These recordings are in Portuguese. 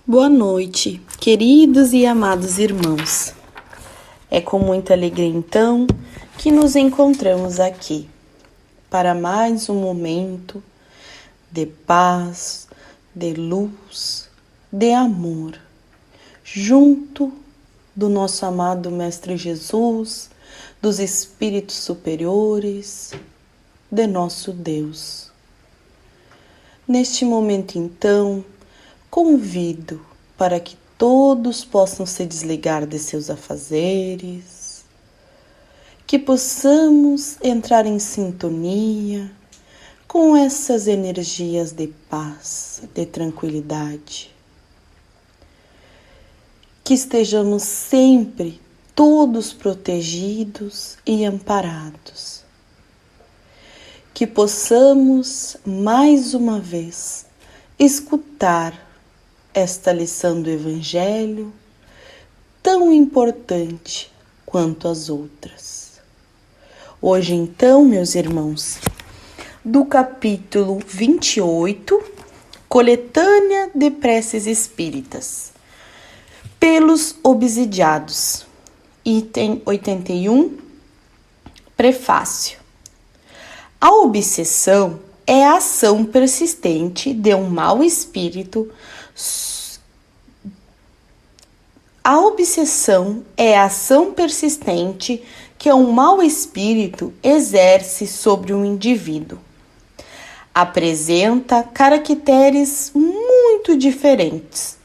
Boa noite, queridos e amados irmãos. É com muita alegria, então, que nos encontramos aqui para mais um momento de paz, de luz, de amor, junto do nosso amado Mestre Jesus, dos Espíritos superiores, de nosso Deus. Neste momento, então, convido para que todos possam se desligar de seus afazeres, que possamos entrar em sintonia com essas energias de paz, de tranquilidade. Que estejamos sempre todos protegidos e amparados. Que possamos, mais uma vez, escutar esta lição do Evangelho, tão importante quanto as outras. Hoje, então, meus irmãos, do capítulo 28, Coletânea de Preces Espíritas, pelos obsidiados, item 81, prefácio. A obsessão é a ação persistente de um mau espírito. A obsessão é a ação persistente que um mau espírito exerce sobre um indivíduo. Apresenta caracteres muito diferentes,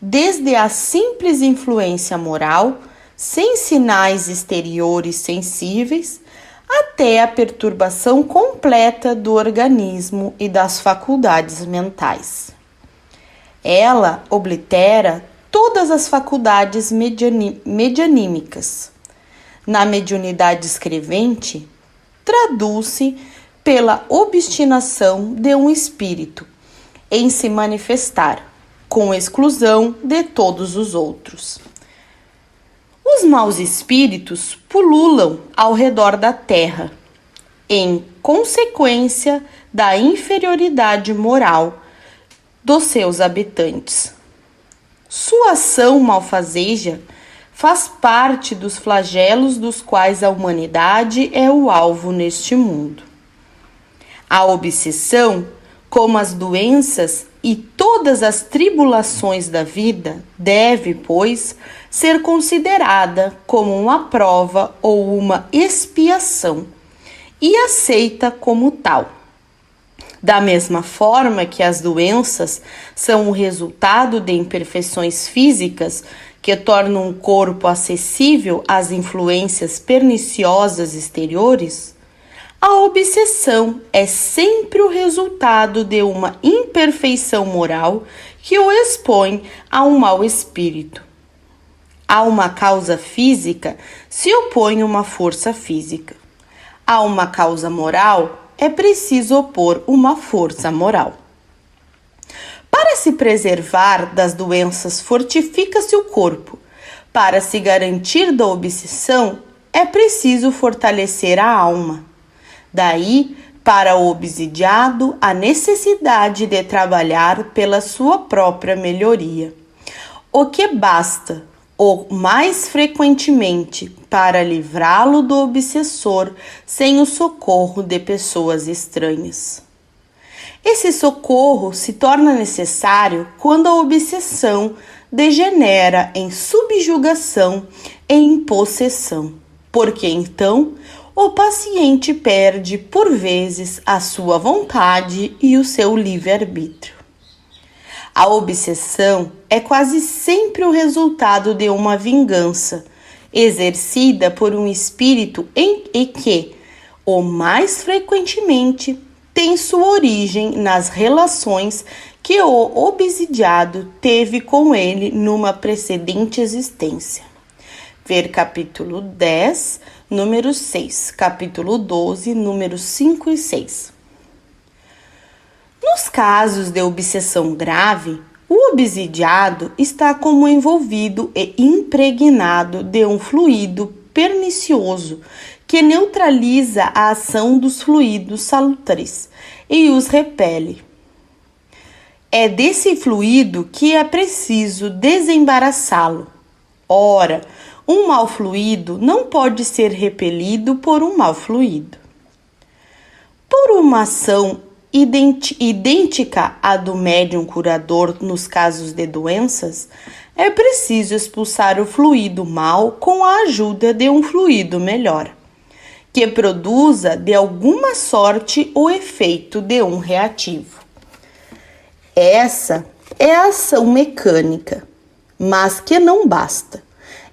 desde a simples influência moral, sem sinais exteriores sensíveis, até a perturbação completa do organismo e das faculdades mentais. Ela oblitera todas as faculdades medianímicas. Na mediunidade escrevente, traduz-se pela obstinação de um espírito em se manifestar, com exclusão de todos os outros. Os maus espíritos pululam ao redor da terra, em consequência da inferioridade moral dos seus habitantes. Sua ação malfazeja faz parte dos flagelos dos quais a humanidade é o alvo neste mundo. A obsessão, como as doenças e todas as tribulações da vida, deve, pois, ser considerada como uma prova ou uma expiação e aceita como tal. Da mesma forma que as doenças são o resultado de imperfeições físicas que tornam o corpo acessível às influências perniciosas exteriores, a obsessão é sempre o resultado de uma imperfeição moral que o expõe a um mau espírito. A uma causa física se opõe uma força física. A uma causa moral é preciso opor uma força moral. Para se preservar das doenças, fortifica-se o corpo. Para se garantir da obsessão, é preciso fortalecer a alma. Daí, para o obsidiado, a necessidade de trabalhar pela sua própria melhoria. O que basta, ou mais frequentemente, para livrá-lo do obsessor sem o socorro de pessoas estranhas. Esse socorro se torna necessário quando a obsessão degenera em subjugação e em possessão, porque então o paciente perde por vezes a sua vontade e o seu livre-arbítrio. A obsessão é quase sempre o resultado de uma vingança exercida por um espírito e que, o mais frequentemente, tem sua origem nas relações que o obsidiado teve com ele numa precedente existência. Ver capítulo 10, número 6, capítulo 12, números 5 e 6. Nos casos de obsessão grave, o obsidiado está como envolvido e impregnado de um fluido pernicioso que neutraliza a ação dos fluidos salutares e os repele. É desse fluido que é preciso desembaraçá-lo. Ora, um mau fluido não pode ser repelido por um mau fluido. Por uma ação idêntica à do médium curador nos casos de doenças, é preciso expulsar o fluido mau com a ajuda de um fluido melhor, que produza de alguma sorte o efeito de um reativo. Essa é a ação mecânica, mas que não basta.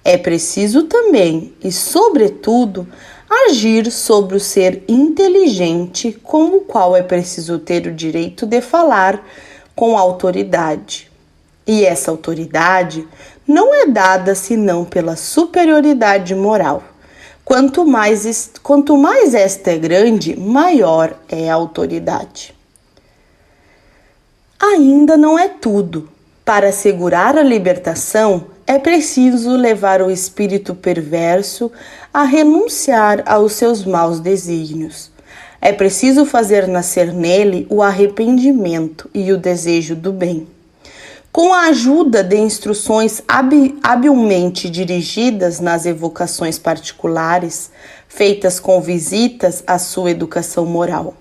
É preciso também, e sobretudo, agir sobre o ser inteligente com o qual é preciso ter o direito de falar com autoridade. E essa autoridade não é dada senão pela superioridade moral. Quanto mais esta é grande, maior é a autoridade. Ainda não é tudo. Para assegurar a libertação, é preciso levar o espírito perverso a renunciar aos seus maus desígnios. É preciso fazer nascer nele o arrependimento e o desejo do bem. Com a ajuda de instruções habilmente dirigidas nas evocações particulares, feitas com visitas à sua educação moral.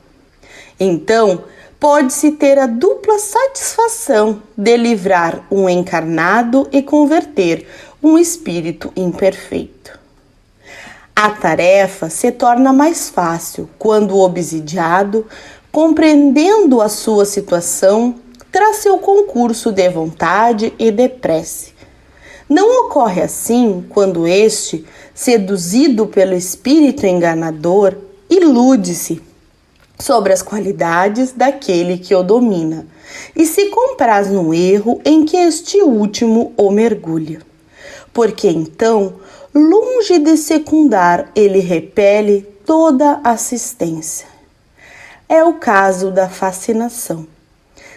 Então, pode-se ter a dupla satisfação de livrar um encarnado e converter um espírito imperfeito. A tarefa se torna mais fácil quando o obsidiado, compreendendo a sua situação, traz seu concurso de vontade e de prece. Não ocorre assim quando este, seduzido pelo espírito enganador, ilude-se sobre as qualidades daquele que o domina e se compraz no erro em que este último o mergulha. Porque então, longe de secundar, ele repele toda assistência. É o caso da fascinação,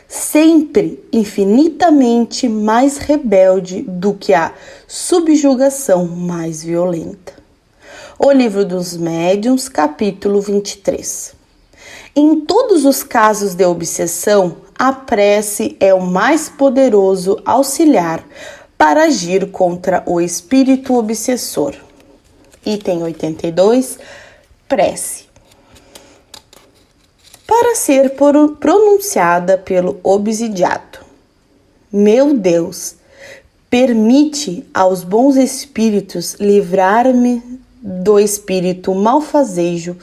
sempre infinitamente mais rebelde do que a subjugação mais violenta. O Livro dos Médiuns, capítulo 23. Em todos os casos de obsessão, a prece é o mais poderoso auxiliar para agir contra o espírito obsessor. Item 82, prece. Para ser pronunciada pelo obsidiado. Meu Deus, permite aos bons espíritos livrar-me do espírito malfazejo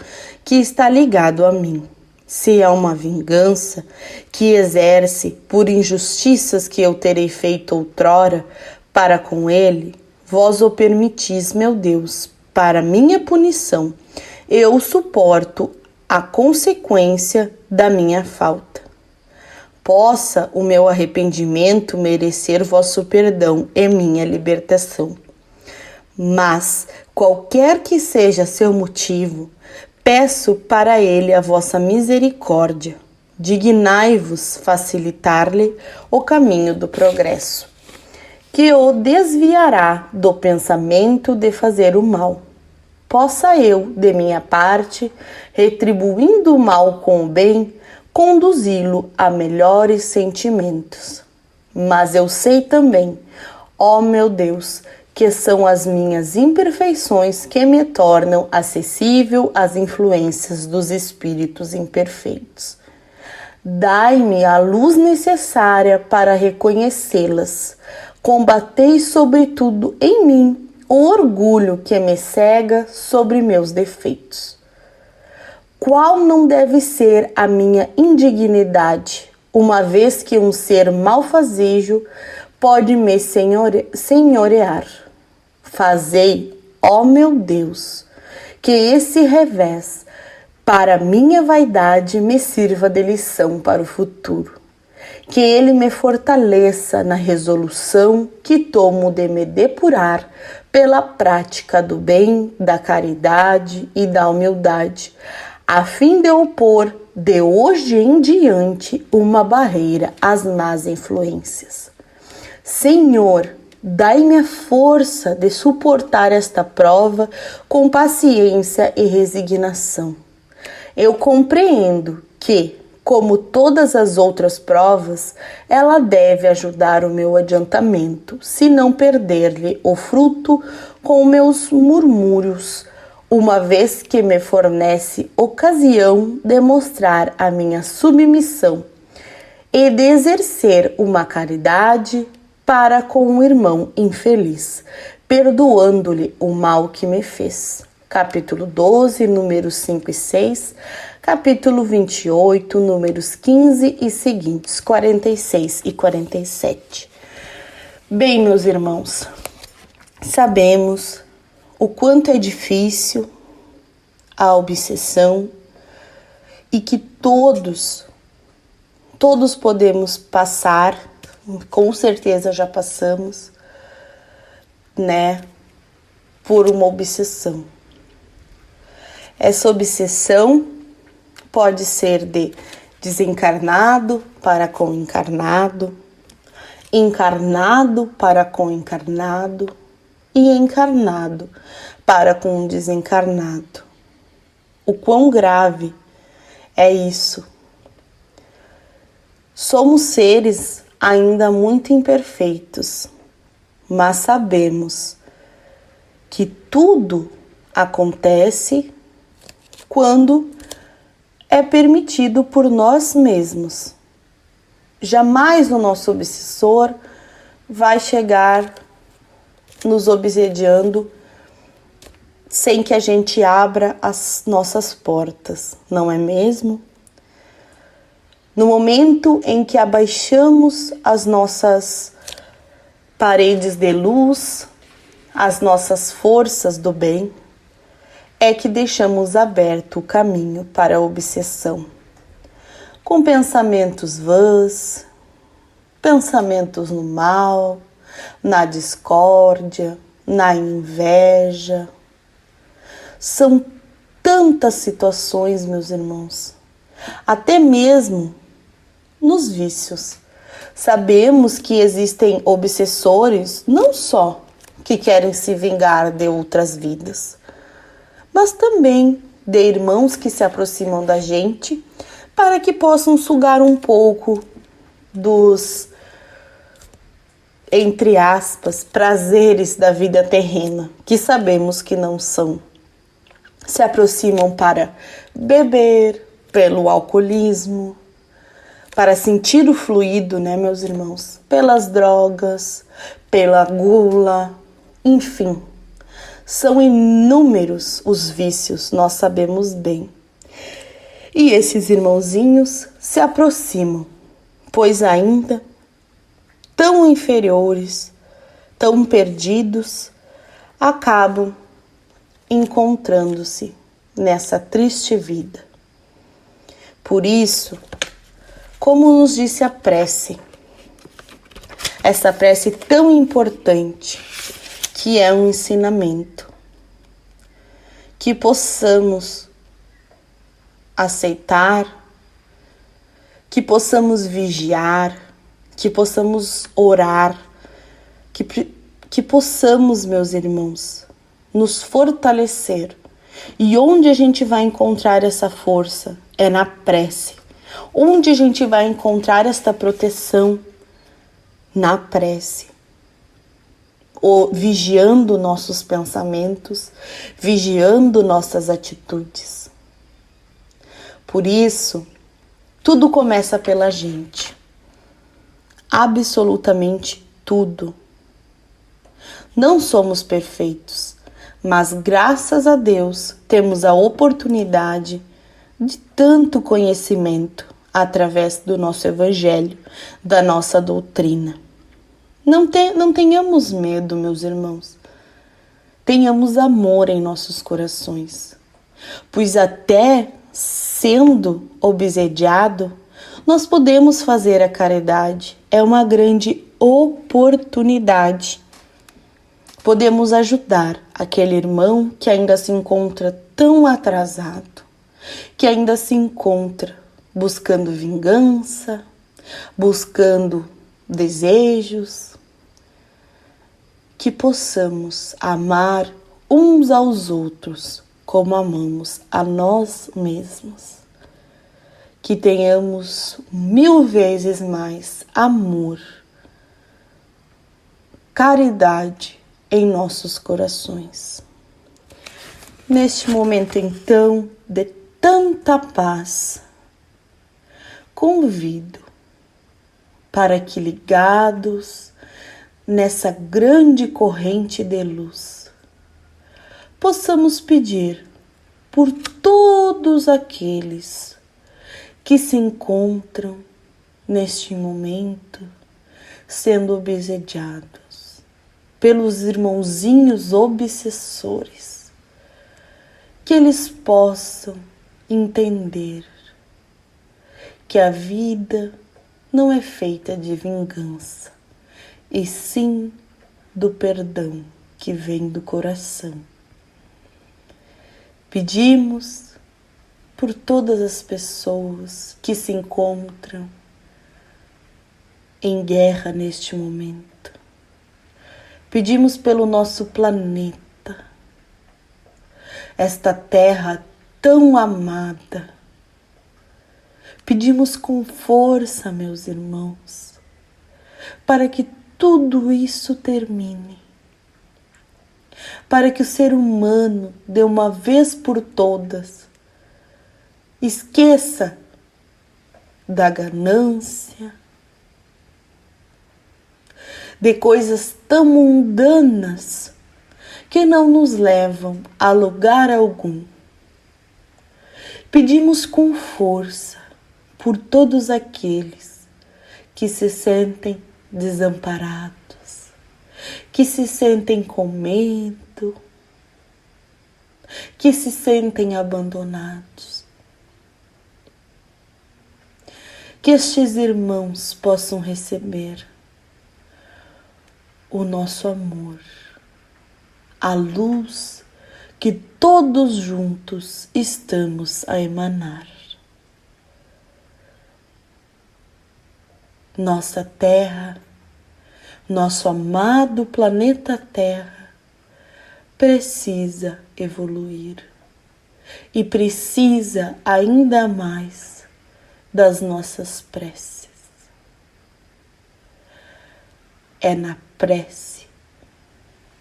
que está ligado a mim. Se é uma vingança que exerce por injustiças que eu terei feito outrora para com ele, vós o permitis, meu Deus, para minha punição. Eu suporto a consequência da minha falta. Possa o meu arrependimento merecer vosso perdão e minha libertação. Mas, qualquer que seja seu motivo, peço para ele a vossa misericórdia. Dignai-vos facilitar-lhe o caminho do progresso, que o desviará do pensamento de fazer o mal. Possa eu, de minha parte, retribuindo o mal com o bem, conduzi-lo a melhores sentimentos. Mas eu sei também, ó meu Deus, que são as minhas imperfeições que me tornam acessível às influências dos espíritos imperfeitos. Dai-me a luz necessária para reconhecê-las. Combatei, sobretudo, em mim o orgulho que me cega sobre meus defeitos. Qual não deve ser a minha indignidade, uma vez que um ser malfazejo pode me senhorear? Fazei, ó meu Deus, que esse revés para minha vaidade me sirva de lição para o futuro. Que ele me fortaleça na resolução que tomo de me depurar pela prática do bem, da caridade e da humildade, a fim de opor de hoje em diante uma barreira às más influências. Senhor, dai-me a força de suportar esta prova com paciência e resignação. Eu compreendo que, Como todas as outras provas, ela deve ajudar o meu adiantamento, se não perder-lhe o fruto com meus murmúrios, uma vez que me fornece ocasião de mostrar a minha submissão e de exercer uma caridade para com o irmão infeliz, perdoando-lhe o mal que me fez. Capítulo 12, números 5 e 6, capítulo 28, números 15 e seguintes, 46 e 47. Bem, meus irmãos, sabemos o quanto é difícil a obsessão e que todos podemos passar, com certeza já passamos, né, por uma obsessão. Essa obsessão pode ser de desencarnado para com encarnado, encarnado para com encarnado e encarnado para com um desencarnado. O quão grave é isso? Somos seres ainda muito imperfeitos, mas sabemos que tudo acontece quando é permitido por nós mesmos. Jamais o nosso obsessor vai chegar nos obsediando sem que a gente abra as nossas portas, não é mesmo? No momento em que abaixamos as nossas paredes de luz, as nossas forças do bem, é que deixamos aberto o caminho para a obsessão. Com pensamentos vãs, pensamentos no mal, na discórdia, na inveja. São tantas situações, meus irmãos, até mesmo nos vícios. Sabemos que existem obsessores não só que querem se vingar de outras vidas, mas também de irmãos que se aproximam da gente para que possam sugar um pouco dos, entre aspas, prazeres da vida terrena, que sabemos que não são. Se aproximam para beber, pelo alcoolismo, para sentir o fluido, né, meus irmãos? Pelas drogas, pela gula, enfim. São inúmeros os vícios, nós sabemos bem. E esses irmãozinhos se aproximam, pois ainda tão inferiores, tão perdidos, acabam encontrando-se nessa triste vida. Por isso, como nos disse a prece, essa prece tão importante, que é um ensinamento, que possamos aceitar, que possamos vigiar, que possamos orar, que possamos, meus irmãos, nos fortalecer. E onde a gente vai encontrar essa força? É na prece. Onde a gente vai encontrar esta proteção? Na prece. Vigiando nossos pensamentos, vigiando nossas atitudes. Por isso, tudo começa pela gente. Absolutamente tudo. Não somos perfeitos, mas graças a Deus temos a oportunidade de tanto conhecimento através do nosso evangelho, da nossa doutrina. Não tenhamos medo, meus irmãos. Tenhamos amor em nossos corações, pois até sendo obsediado, nós podemos fazer a caridade. É uma grande oportunidade. Podemos ajudar aquele irmão que ainda se encontra tão atrasado, que ainda se encontra buscando vingança, buscando desejos, que possamos amar uns aos outros como amamos a nós mesmos. que tenhamos 1000 vezes mais amor, caridade em nossos corações. Neste momento, então, de tanta paz, convido para que, ligados nessa grande corrente de luz, possamos pedir por todos aqueles que se encontram neste momento sendo obsediados pelos irmãozinhos obsessores, que eles possam entender que a vida não é feita de vingança, e sim do perdão que vem do coração. Pedimos por todas as pessoas que se encontram em guerra neste momento. Pedimos pelo nosso planeta, esta terra tão amada. Pedimos com força, meus irmãos, para que tudo isso termine, para que o ser humano, de uma vez por todas, esqueça da ganância, de coisas tão mundanas que não nos levam a lugar algum. Pedimos com força por todos aqueles que se sentem desamparados, que se sentem com medo, que se sentem abandonados. Que estes irmãos possam receber o nosso amor, a luz que todos juntos estamos a emanar. Nossa Terra, nosso amado planeta Terra, precisa evoluir e precisa ainda mais das nossas preces. É na prece,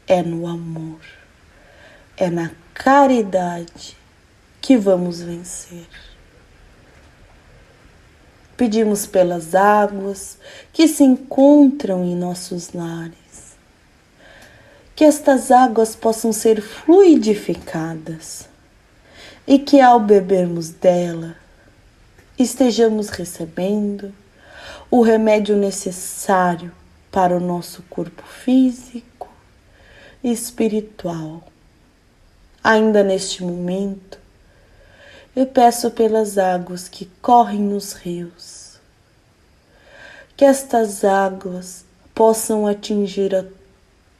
é no amor, é na caridade que vamos vencer. Pedimos pelas águas que se encontram em nossos lares, que estas águas possam ser fluidificadas e que ao bebermos dela estejamos recebendo o remédio necessário para o nosso corpo físico e espiritual. Ainda neste momento, eu peço pelas águas que correm nos rios, que estas águas possam atingir a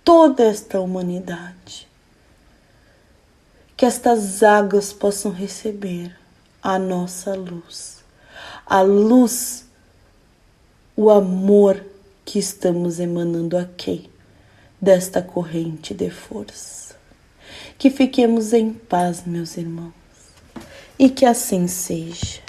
toda esta humanidade, que estas águas possam receber a nossa luz, a luz, o amor que estamos emanando aqui desta corrente de força. Que fiquemos em paz, meus irmãos, e que assim seja.